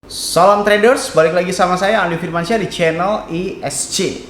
Salam traders, balik lagi sama saya Andi Firmansyah di channel ISC.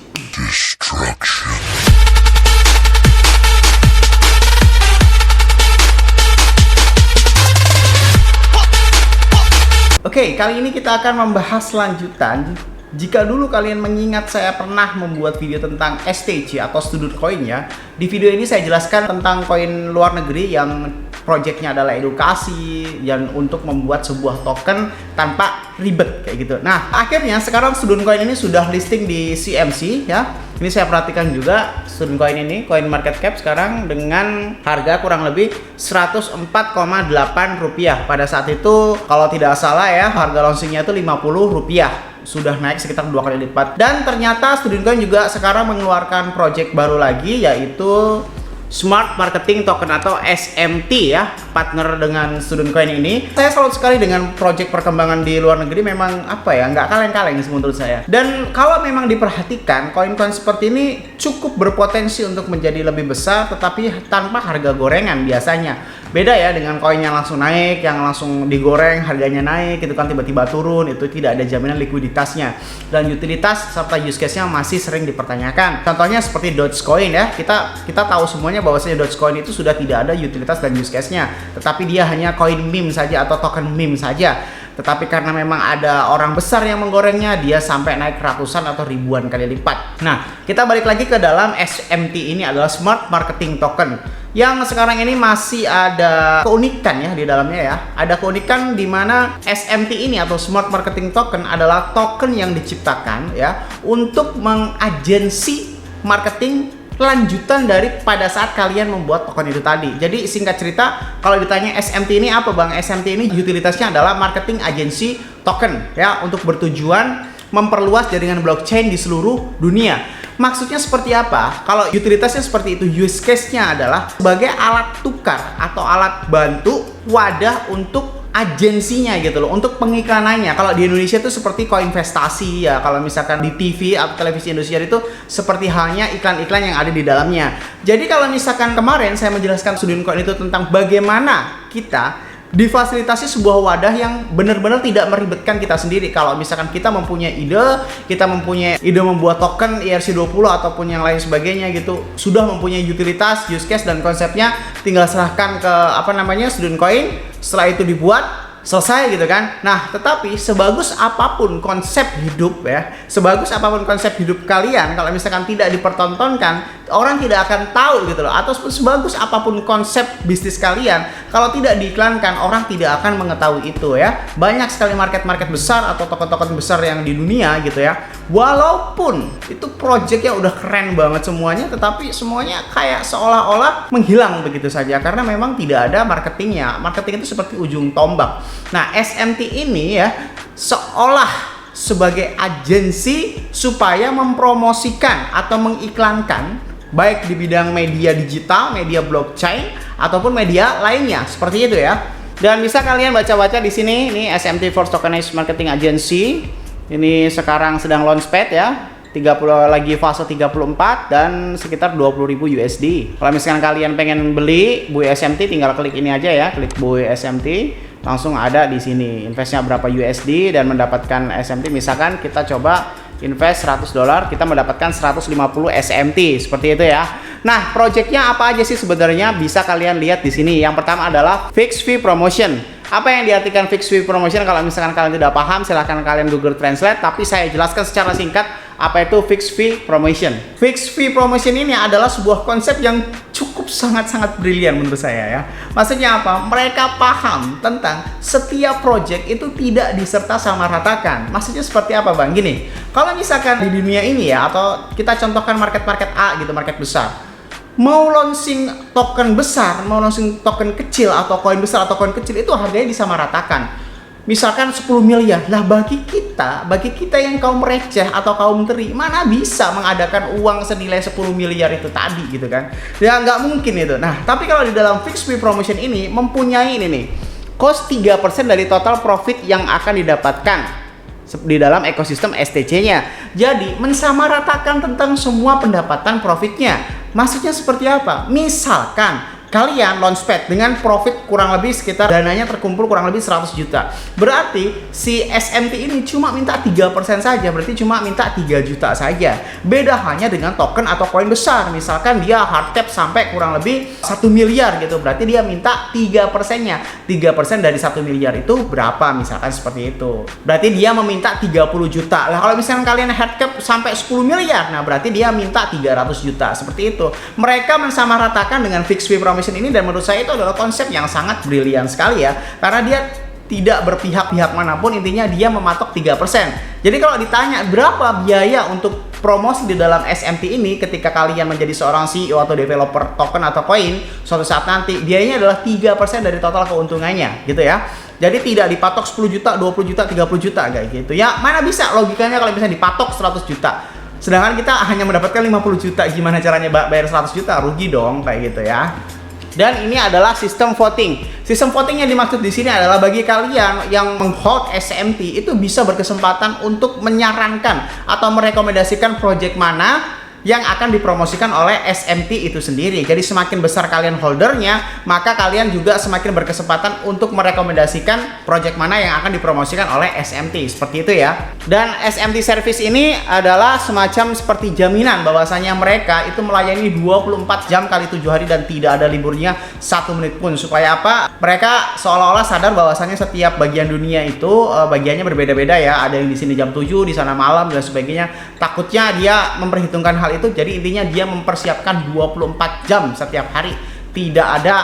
Oke, kali ini kita akan membahas lanjutan. Jika dulu kalian mengingat saya pernah membuat video tentang STC atau student coin ya. Di video ini saya jelaskan tentang koin luar negeri yang projectnya adalah edukasi dan untuk membuat sebuah token tanpa ribet kayak gitu. Nah, akhirnya sekarang student coin ini sudah listing di CMC ya. Ini saya perhatikan juga student coin ini, coin market cap sekarang dengan harga kurang lebih 104,8 rupiah. Pada saat itu kalau tidak salah ya, harga launchingnya itu 50 rupiah. Sudah naik sekitar 2 kali lipat. Dan ternyata student coin juga sekarang mengeluarkan project baru lagi, yaitu Smart Marketing Token atau SMT ya, partner dengan student coin ini. Saya salut sekali dengan project perkembangan di luar negeri, memang apa ya, nggak kaleng-kaleng menurut saya. Dan kalau memang diperhatikan, koin-koin seperti ini cukup berpotensi untuk menjadi lebih besar, tetapi tanpa harga gorengan biasanya. Beda ya dengan koin yang langsung naik, yang langsung digoreng, harganya naik, itu kan tiba-tiba turun, itu tidak ada jaminan likuiditasnya. Dan utilitas serta use case-nya masih sering dipertanyakan. Contohnya seperti Dogecoin ya, kita tahu semuanya bahwasanya Dogecoin itu sudah tidak ada utilitas dan use case-nya, tetapi dia hanya koin meme saja atau token meme saja. Tetapi karena memang ada orang besar yang menggorengnya, dia sampai naik ratusan atau ribuan kali lipat. Nah, kita balik lagi ke dalam SMT ini adalah Smart Marketing Token. Yang sekarang ini masih ada keunikan ya di dalamnya ya. Ada keunikan di mana SMT ini atau Smart Marketing Token adalah token yang diciptakan ya untuk mengagensi marketing lanjutan dari pada saat kalian membuat token itu tadi. Jadi singkat cerita, kalau ditanya SMT ini apa bang? SMT ini utilitasnya adalah marketing agency token ya, untuk bertujuan memperluas jaringan blockchain di seluruh dunia. Maksudnya seperti apa? Kalau utilitasnya seperti itu, use case-nya adalah sebagai alat tukar atau alat bantu wadah untuk agensinya gitu loh, untuk pengiklanannya. Kalau di Indonesia itu seperti koinvestasi ya, kalau misalkan di TV atau televisi Indonesia itu seperti halnya iklan-iklan yang ada di dalamnya. Jadi kalau misalkan kemarin saya menjelaskan student coin itu tentang bagaimana kita difasilitasi sebuah wadah yang benar-benar tidak meribetkan kita sendiri. Kalau misalkan kita mempunyai ide membuat token ERC20 ataupun yang lain sebagainya gitu, sudah mempunyai utilitas, use case dan konsepnya, tinggal serahkan ke student coin. Setelah itu dibuat, selesai gitu kan. Nah, tetapi sebagus apapun konsep hidup ya, sebagus apapun konsep hidup kalian, kalau misalkan tidak dipertontonkan, orang tidak akan tahu gitu loh. Atau sebagus apapun konsep bisnis kalian, kalau tidak diiklankan, orang tidak akan mengetahui itu ya. Banyak sekali market-market besar atau token-token besar yang di dunia gitu ya, walaupun itu projectnya udah keren banget semuanya, tetapi semuanya kayak seolah-olah menghilang begitu saja karena memang tidak ada marketingnya. Marketing itu seperti ujung tombak. Nah, SMT ini ya seolah sebagai agensi supaya mempromosikan atau mengiklankan baik di bidang media digital, media blockchain ataupun media lainnya seperti itu ya. Dan bisa kalian baca-baca di sini, ini SMT Force Tokenized Marketing Agency. Ini sekarang sedang launchpad ya. 30 lagi fase 34 dan sekitar 20.000 USD. Kalau misalkan kalian pengen beli buoy SMT, tinggal klik ini aja ya, klik buoy SMT, langsung ada di sini investnya berapa USD dan mendapatkan SMT. Misalkan kita coba invest $100, kita mendapatkan 150 SMT seperti itu ya. Nah, projectnya apa aja sih sebenarnya, bisa kalian lihat di sini. Yang pertama adalah fixed fee promotion. Apa yang diartikan fixed fee promotion? Kalau misalkan kalian tidak paham, silahkan kalian Google Translate, tapi saya jelaskan secara singkat apa itu fixed fee promotion. Fixed fee promotion ini adalah sebuah konsep yang cukup sangat-sangat brilian menurut saya ya. Maksudnya apa? Mereka paham tentang setiap project itu tidak diserta sama ratakan. Maksudnya seperti apa bang? Gini, kalau misalkan di dunia ini ya, atau kita contohkan market-market A gitu, market besar, mau launching token besar, mau launching token kecil atau koin besar atau koin kecil, itu harganya disamaratakan. Misalkan 10 miliar, lah bagi kita yang kaum receh atau kaum teri, mana bisa mengadakan uang senilai 10 miliar itu tadi gitu kan. Ya nggak mungkin itu. Nah, tapi kalau di dalam fixed fee promotion ini mempunyai ini nih, cost 3% dari total profit yang akan didapatkan di dalam ekosistem STC-nya. Jadi mensamaratakan tentang semua pendapatan profitnya. Maksudnya seperti apa? Misalkan kalian launchpad dengan profit kurang lebih sekitar dananya terkumpul kurang lebih 100 juta. Berarti si SMT ini cuma minta 3% saja, berarti cuma minta 3 juta saja. Beda hanya dengan token atau koin besar. Misalkan dia hard cap sampai kurang lebih 1 miliar gitu, berarti dia minta 3%-nya. 3% dari 1 miliar itu berapa? Misalkan seperti itu. Berarti dia meminta 30 juta. Lah kalau misalkan kalian hard cap sampai 10 miliar, nah berarti dia minta 300 juta. Seperti itu. Mereka mensamaratakan dengan fixed fee promission ini, dan menurut saya itu adalah konsep yang sangat brilian sekali ya, karena dia tidak berpihak-pihak manapun, intinya dia mematok 3%. Jadi kalau ditanya berapa biaya untuk promosi di dalam SMT ini ketika kalian menjadi seorang CEO atau developer token atau koin suatu saat nanti, biayanya adalah 3% dari total keuntungannya gitu ya. Jadi tidak dipatok 10 juta, 20 juta, 30 juta kayak gitu ya. Mana bisa logikanya kalau misalnya dipatok 100 juta. Sedangkan kita hanya mendapatkan 50 juta, gimana caranya bayar 100 juta? Rugi dong kayak gitu ya. Dan ini adalah sistem voting. Sistem voting yang dimaksud di sini adalah bagi kalian yang menghold SMT itu bisa berkesempatan untuk menyarankan atau merekomendasikan project mana yang akan dipromosikan oleh SMT itu sendiri. Jadi semakin besar kalian holdernya, maka kalian juga semakin berkesempatan untuk merekomendasikan project mana yang akan dipromosikan oleh SMT. Seperti itu ya. Dan SMT service ini adalah semacam seperti jaminan bahwasanya mereka itu melayani 24 jam kali 7 hari dan tidak ada liburnya 1 menit pun. Supaya apa? Mereka seolah-olah sadar bahwasanya setiap bagian dunia itu bagiannya berbeda-beda ya. Ada yang di sini jam 7, di sana malam dan sebagainya. Takutnya dia memperhitungkan hal itu, jadi intinya dia mempersiapkan 24 jam setiap hari, tidak ada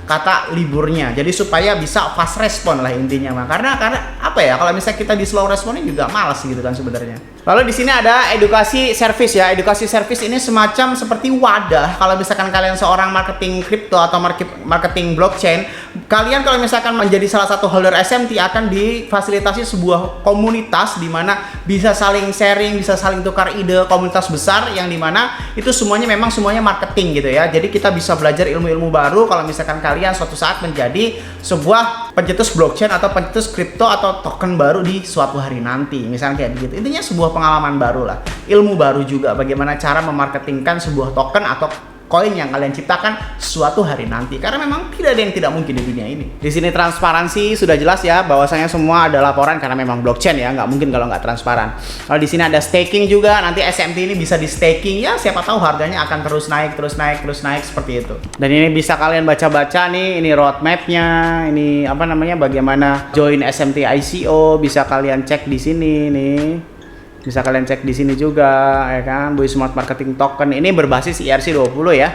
kata liburnya, jadi supaya bisa fast respon lah intinya mah. Karena apa ya, kalau misalnya kita di slow responnya juga malas gitu kan sebenarnya. Lalu di sini ada edukasi service ya. Edukasi service ini semacam seperti wadah kalau misalkan kalian seorang marketing kripto atau marketing blockchain, kalian kalau misalkan menjadi salah satu holder SMT akan difasilitasi sebuah komunitas di mana bisa saling sharing, bisa saling tukar ide, komunitas besar yang dimana itu semuanya memang semuanya marketing gitu ya. Jadi kita bisa belajar ilmu-ilmu baru kalau misalkan kalian suatu saat menjadi sebuah pencetus blockchain atau pencetus kripto atau token baru di suatu hari nanti, misalnya kayak begitu. Intinya sebuah pengalaman baru lah, ilmu baru juga bagaimana cara memarketingkan sebuah token atau koin yang kalian ciptakan suatu hari nanti, karena memang tidak ada yang tidak mungkin di dunia ini. Di sini transparansi sudah jelas ya, bahwasanya semua ada laporan karena memang blockchain ya, nggak mungkin kalau nggak transparan. Kalau di sini ada staking juga, nanti SMT ini bisa di staking ya, siapa tahu harganya akan terus naik seperti itu. Dan ini bisa kalian baca-baca nih, ini roadmapnya, ini apa namanya, bagaimana join SMT ICO, bisa kalian cek di sini nih. Bisa kalian cek di sini juga ya kan, Buy Smart Marketing Token ini berbasis ERC20 ya.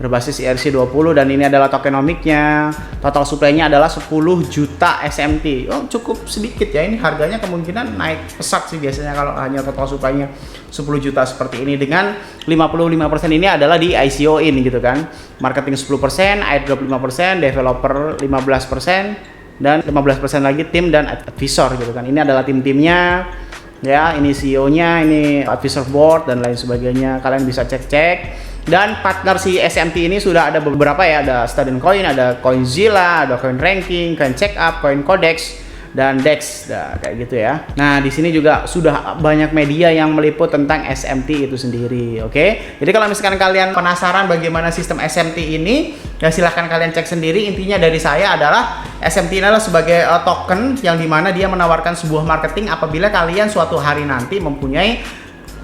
Berbasis ERC20 dan ini adalah tokenomicnya. Total supply-nya adalah 10 juta SMT. Oh, cukup sedikit ya. Ini harganya kemungkinan naik pesat sih biasanya kalau hanya total supply-nya 10 juta seperti ini, dengan 55% ini adalah di ICO-in gitu kan. Marketing 10%, airdrop 5%, developer 15%, dan 15% lagi tim dan advisor gitu kan. Ini adalah tim-timnya. Ya, ini CEO-nya, ini advisor board dan lain sebagainya. Kalian bisa cek-cek. Dan partner si SMT ini sudah ada beberapa ya, ada Student Coin, ada CoinZilla, ada Coin Ranking, Coin Checkup, Coin Codex, dan DEX, nah, kayak gitu ya. Nah, di sini juga sudah banyak media yang meliput tentang SMT itu sendiri, oke? Jadi kalau misalkan kalian penasaran bagaimana sistem SMT ini, ya silahkan kalian cek sendiri. Intinya dari saya adalah SMT ini adalah sebagai token yang dimana dia menawarkan sebuah marketing apabila kalian suatu hari nanti mempunyai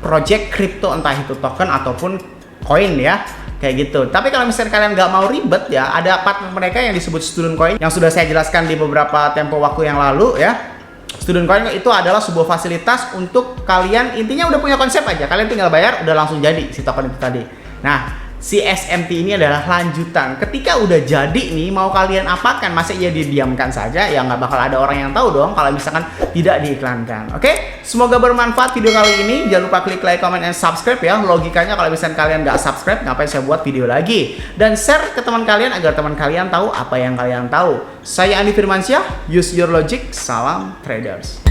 project crypto, entah itu token ataupun koin ya, kayak gitu. Tapi kalau misalnya kalian nggak mau ribet ya, ada partner mereka yang disebut Student Coin yang sudah saya jelaskan di beberapa tempo waktu yang lalu ya. Student Coin itu adalah sebuah fasilitas untuk kalian, intinya udah punya konsep aja, kalian tinggal bayar, udah langsung jadi si token itu tadi. Nah, si SMT ini adalah lanjutan. Ketika udah jadi nih, mau kalian apakan, masa iya didiamkan saja? Ya nggak bakal ada orang yang tahu dong kalau misalkan tidak diiklankan. Oke? Semoga bermanfaat video kali ini. Jangan lupa klik like, comment, and subscribe ya. Logikanya kalau misalkan kalian nggak subscribe, ngapain saya buat video lagi? Dan share ke teman kalian agar teman kalian tahu apa yang kalian tahu. Saya Andi Firmansyah, use your logic. Salam traders.